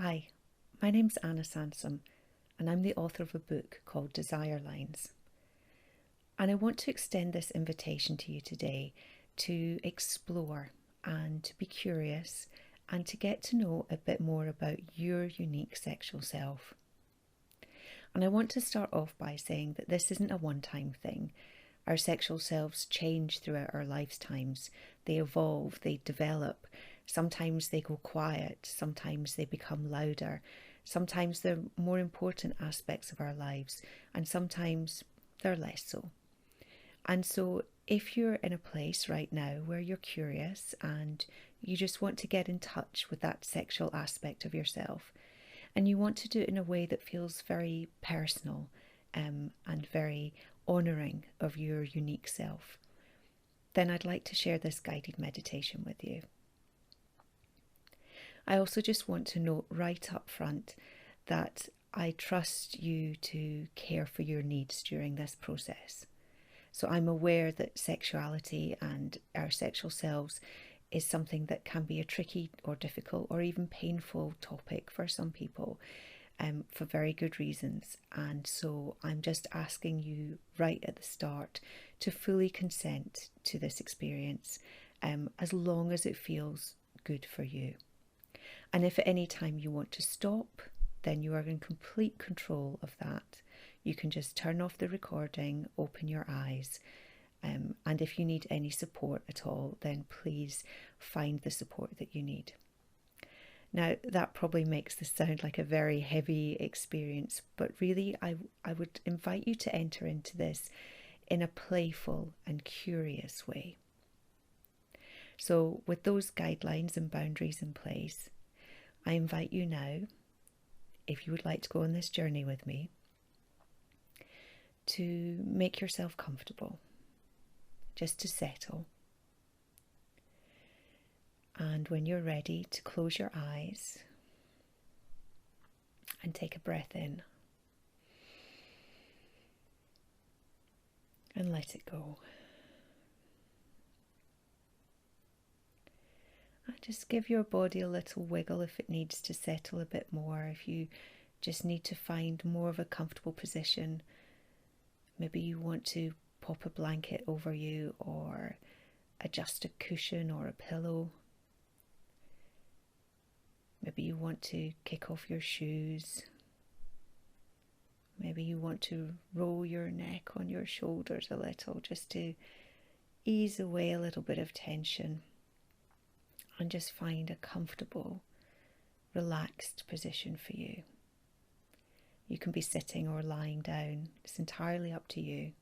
Hi, my name's Anna Sansom, and I'm the author of a book called Desire Lines. And I want to extend this invitation to you today to explore and to be curious and to get to know a bit more about your unique sexual self. And I want to start off by saying that this isn't a one-time thing. Our sexual selves change throughout our lifetimes. They evolve, they develop. Sometimes they go quiet, sometimes they become louder. Sometimes they're more important aspects of our lives, and sometimes they're less so. And so if you're in a place right now where you're curious and you just want to get in touch with that sexual aspect of yourself, and you want to do it in a way that feels very personal and very honouring of your unique self, then I'd like to share this guided meditation with you. I also just want to note right up front that I trust you to care for your needs during this process. So I'm aware that sexuality and our sexual selves is something that can be a tricky or difficult or even painful topic for some people, for very good reasons. And so I'm just asking you right at the start to fully consent to this experience, as long as it feels good for you. And if at any time you want to stop, then you are in complete control of that. You can just turn off the recording, open your eyes, and if you need any support at all, then please find the support that you need. Now, that probably makes this sound like a very heavy experience, but really I would invite you to enter into this in a playful and curious way. So with those guidelines and boundaries in place, I invite you now, if you would like to go on this journey with me, to make yourself comfortable, just to settle. And when you're ready, to close your eyes and take a breath in and let it go. And just give your body a little wiggle if it needs to settle a bit more, if you just need to find more of a comfortable position. Maybe you want to pop a blanket over you or adjust a cushion or a pillow. Maybe you want to kick off your shoes. Maybe you want to roll your neck on your shoulders a little, just to ease away a little bit of tension and just find a comfortable, relaxed position for you. You can be sitting or lying down. It's entirely up to you.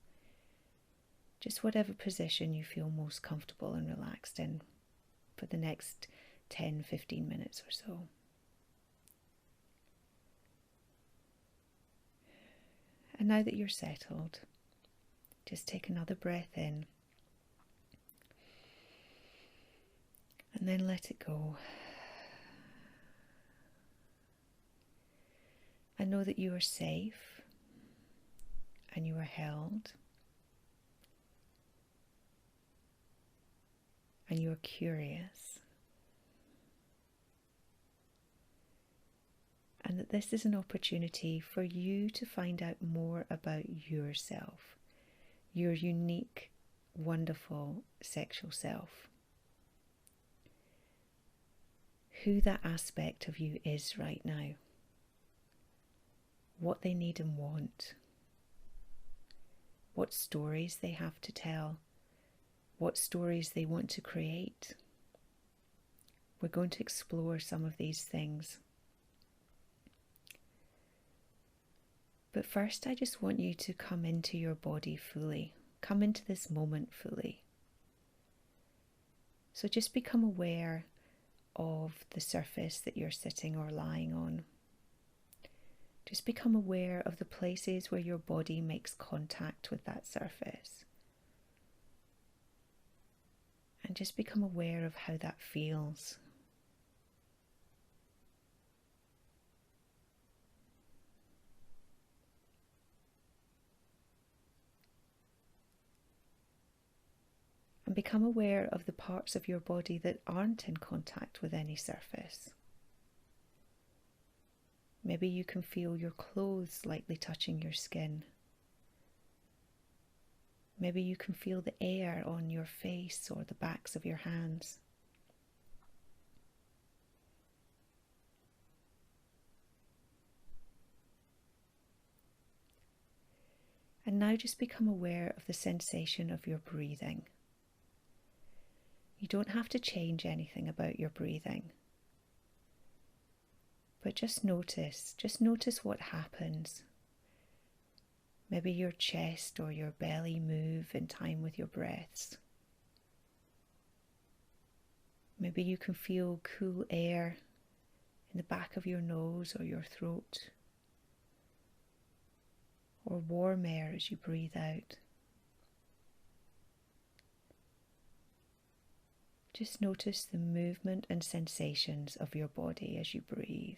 Just whatever position you feel most comfortable and relaxed in for the next 10-15 minutes or so. And now that you're settled, just take another breath in and then let it go. And know that you are safe and you are held and you are curious. And that this is an opportunity for you to find out more about yourself, your unique, wonderful sexual self. Who that aspect of you is right now. What they need and want. What stories they have to tell. What stories they want to create. We're going to explore some of these things. But first, I just want you to come into your body fully. Come into this moment fully. So just become aware of the surface that you're sitting or lying on. Just become aware of the places where your body makes contact with that surface. And just become aware of how that feels. And become aware of the parts of your body that aren't in contact with any surface. Maybe you can feel your clothes lightly touching your skin. Maybe you can feel the air on your face or the backs of your hands. And now just become aware of the sensation of your breathing. You don't have to change anything about your breathing. But just notice what happens. Maybe your chest or your belly move in time with your breaths. Maybe you can feel cool air in the back of your nose or your throat, or warm air as you breathe out. Just notice the movement and sensations of your body as you breathe.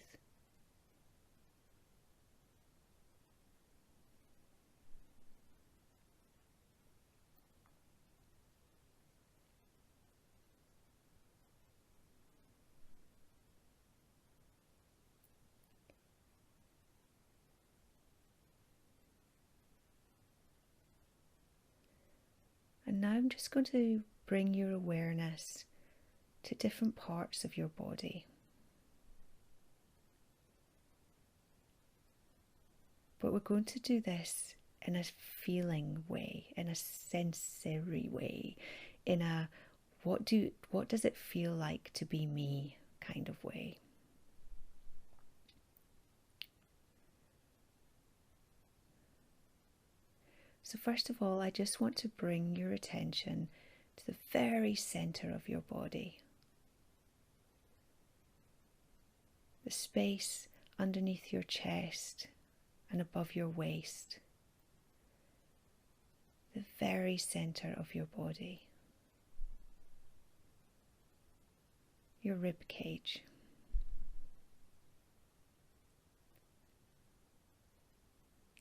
And now I'm just going to bring your awareness to different parts of your body. But we're going to do this in a feeling way, in a sensory way, in a what does it feel like to be me kind of way. So first of all, I just want to bring your attention to the very center of your body. The space underneath your chest and above your waist. The very center of your body. Your rib cage.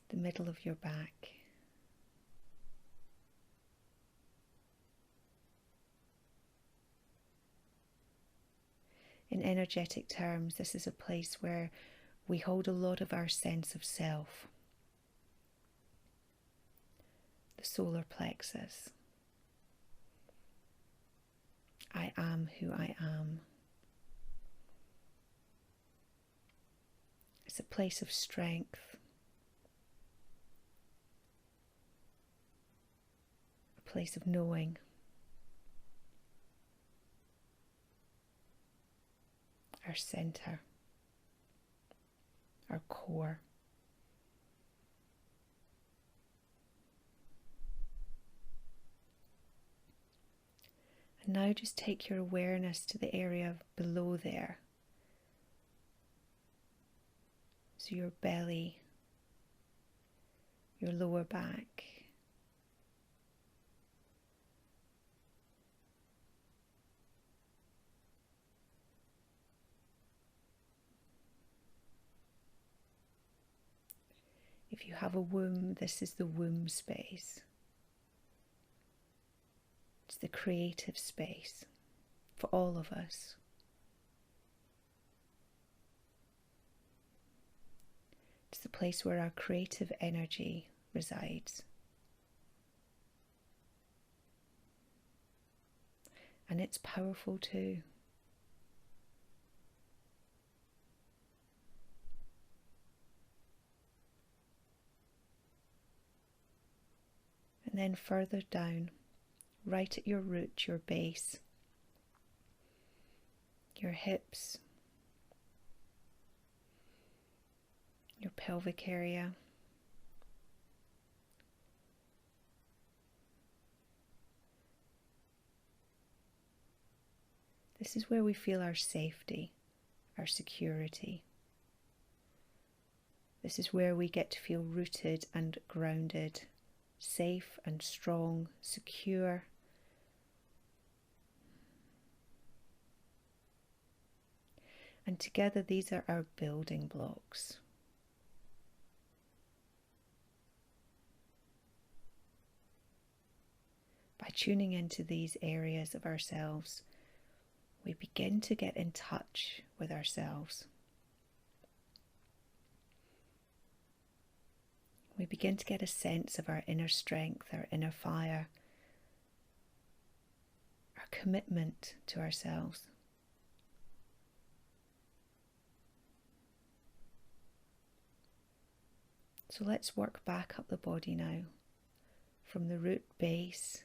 The middle of your back. In energetic terms, this is a place where we hold a lot of our sense of self. The solar plexus. I am who I am. It's a place of strength. A place of knowing. Our center, our core. And now just take your awareness to the area below there. So your belly, your lower back, if you have a womb, this is the womb space. It's the creative space for all of us. It's the place where our creative energy resides. And it's powerful too. And then further down, right at your root, your base, your hips, your pelvic area, this is where we feel our safety, our security. This is where we get to feel rooted and grounded, safe and strong, secure. And together these are our building blocks. By tuning into these areas of ourselves, we begin to get in touch with ourselves. We begin to get a sense of our inner strength, our inner fire, our commitment to ourselves. So let's work back up the body now, from the root base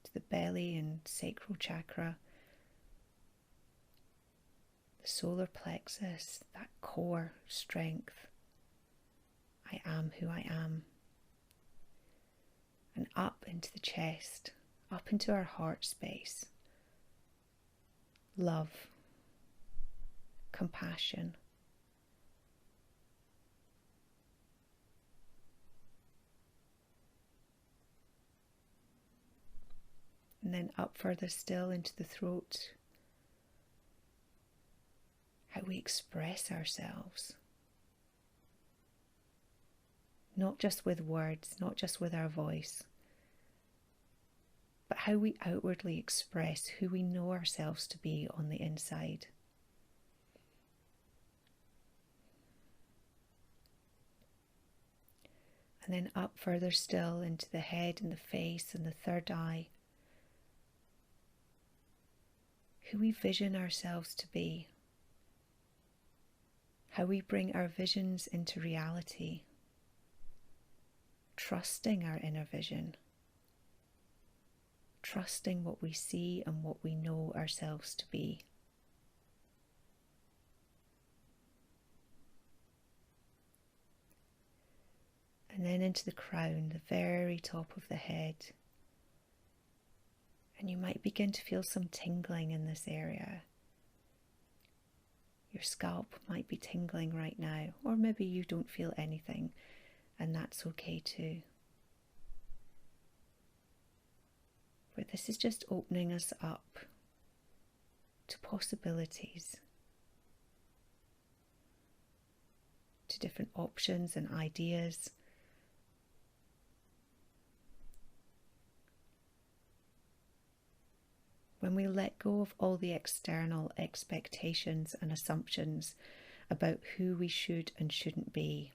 to the belly and sacral chakra, the solar plexus, that core strength. I am who I am. And up into the chest, up into our heart space. Love, compassion. And then up further still into the throat, how we express ourselves. Not just with words, not just with our voice, but how we outwardly express who we know ourselves to be on the inside. And then up further still into the head and the face and the third eye, who we vision ourselves to be, how we bring our visions into reality, trusting our inner vision, trusting what we see and what we know ourselves to be. And then into the crown, the very top of the head. And you might begin to feel some tingling in this area. Your scalp might be tingling right now, or maybe you don't feel anything, and that's okay too. But this is just opening us up to possibilities, to different options and ideas. When we let go of all the external expectations and assumptions about who we should and shouldn't be,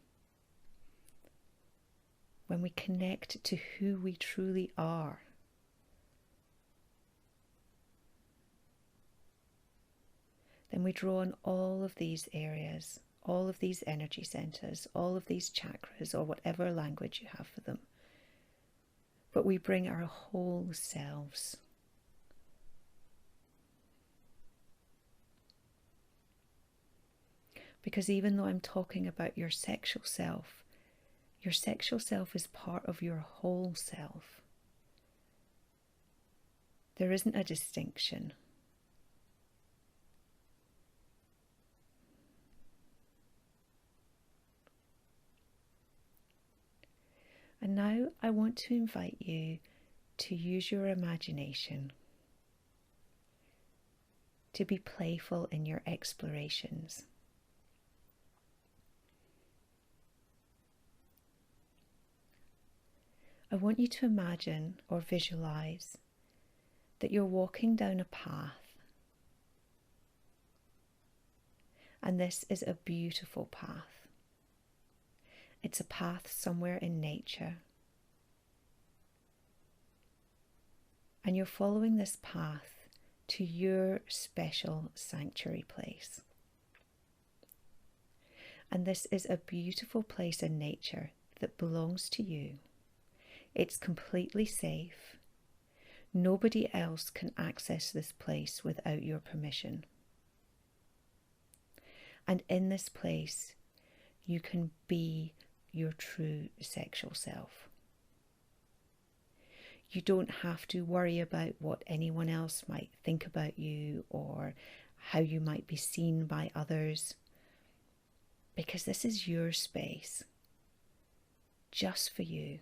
when we connect to who we truly are, then we draw on all of these areas, all of these energy centers, all of these chakras, or whatever language you have for them. But we bring our whole selves. Because even though I'm talking about your sexual self is part of your whole self. There isn't a distinction. And now I want to invite you to use your imagination, to be playful in your explorations. I want you to imagine or visualize that you're walking down a path, and this is a beautiful path. It's a path somewhere in nature, and you're following this path to your special sanctuary place. And this is a beautiful place in nature that belongs to you. It's completely safe. Nobody else can access this place without your permission. And in this place, you can be your true sexual self. You don't have to worry about what anyone else might think about you or how you might be seen by others, because this is your space, just for you.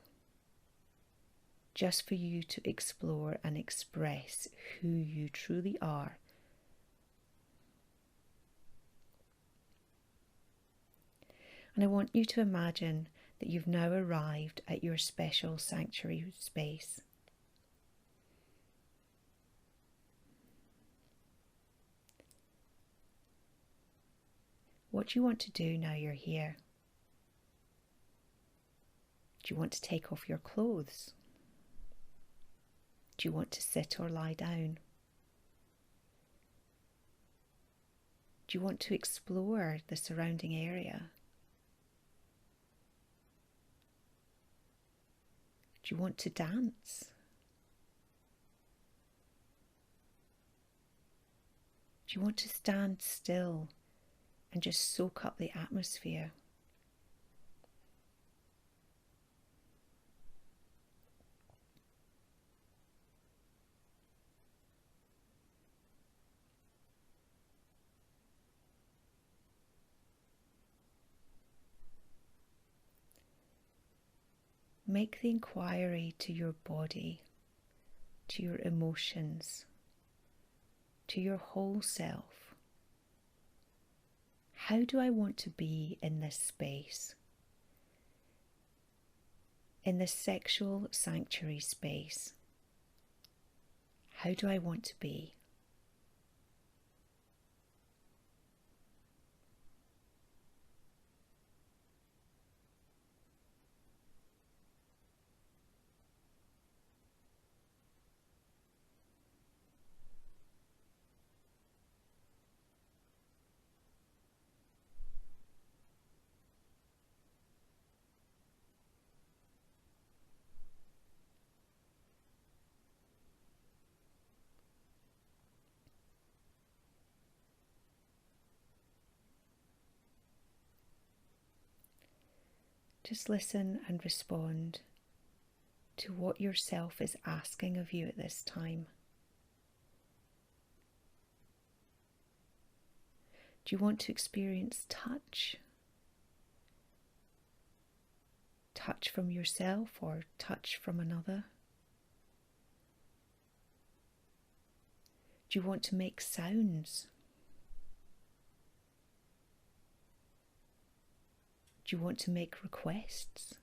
Just for you to explore and express who you truly are. And I want you to imagine that you've now arrived at your special sanctuary space. What do you want to do now you're here? Do you want to take off your clothes? Do you want to sit or lie down? Do you want to explore the surrounding area? Do you want to dance? Do you want to stand still and just soak up the atmosphere? Make the inquiry to your body, to your emotions, to your whole self. How do I want to be in this space? In this sexual sanctuary space? How do I want to be? Just listen and respond to what yourself is asking of you at this time. Do you want to experience touch? Touch from yourself or touch from another? Do you want to make sounds? Do you want to make requests?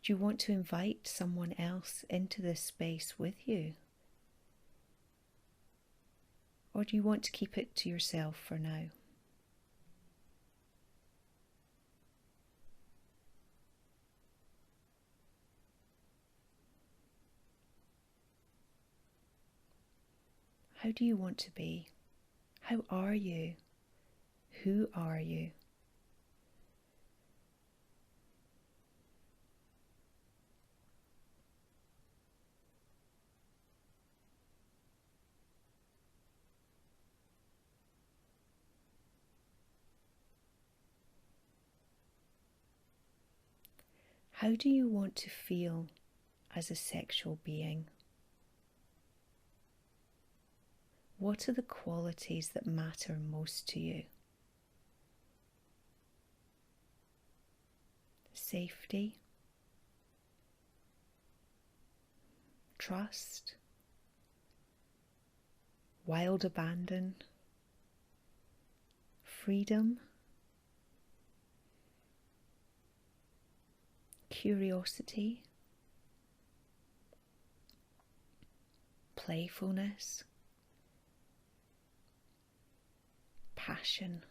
Do you want to invite someone else into this space with you? Or do you want to keep it to yourself for now? How do you want to be? How are you? Who are you? How do you want to feel as a sexual being? What are the qualities that matter most to you? Safety, trust, wild abandon, freedom, curiosity, playfulness, passion.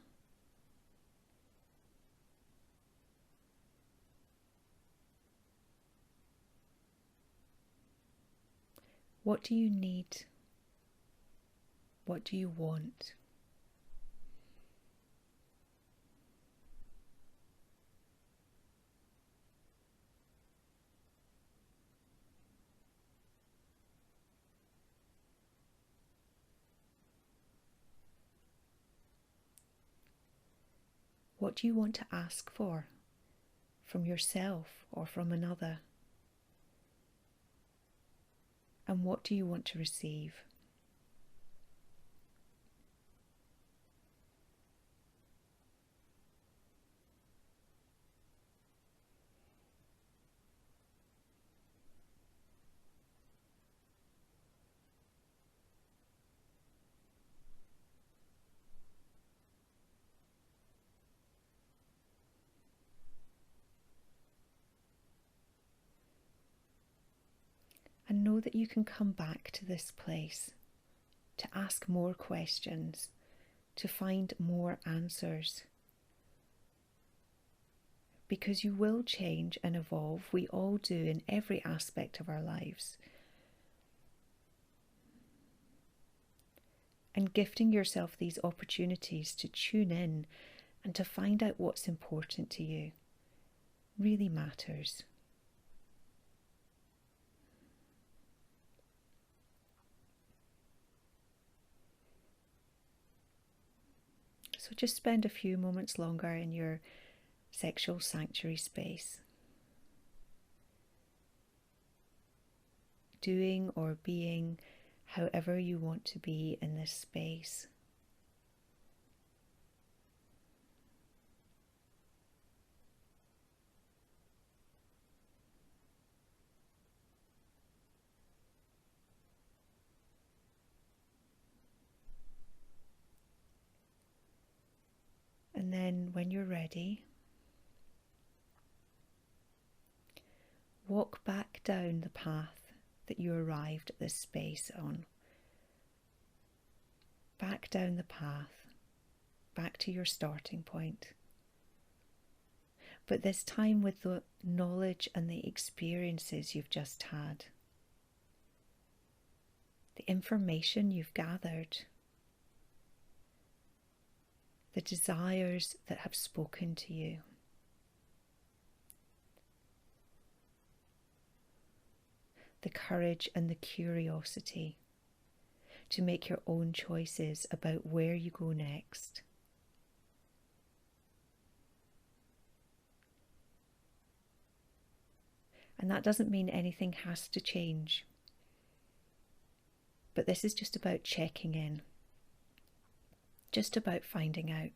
What do you need? What do you want? What do you want to ask for from yourself or from another? And what do you want to receive? And know that you can come back to this place to ask more questions, to find more answers. Because you will change and evolve. We all do in every aspect of our lives. And gifting yourself these opportunities to tune in and to find out what's important to you really matters. So just spend a few moments longer in your sexual sanctuary space, doing or being however you want to be in this space. And then when you're ready, walk back down the path that you arrived at this space on. Back down the path, back to your starting point. But this time with the knowledge and the experiences you've just had, the information you've gathered, the desires that have spoken to you. The courage and the curiosity to make your own choices about where you go next. And that doesn't mean anything has to change. But this is just about checking in. Just about finding out.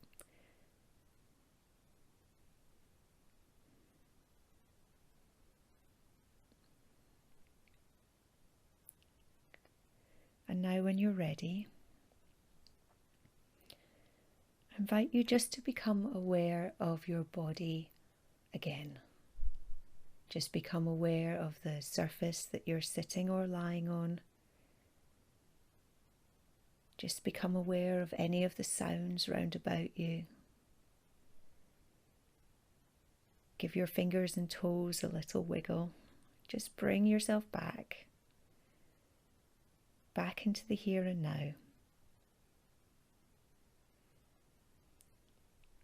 And now when you're ready, I invite you just to become aware of your body again. Just become aware of the surface that you're sitting or lying on. Just become aware of any of the sounds round about you. Give your fingers and toes a little wiggle. Just bring yourself back into the here and now.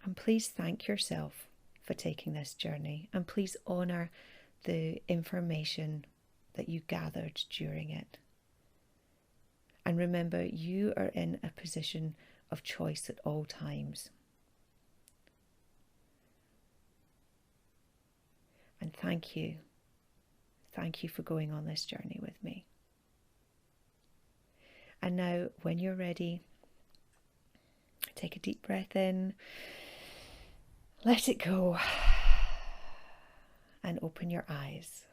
And please thank yourself for taking this journey, and please honour the information that you gathered during it. And remember, you are in a position of choice at all times. And thank you. Thank you for going on this journey with me. And now, when you're ready, take a deep breath in, let it go, and open your eyes.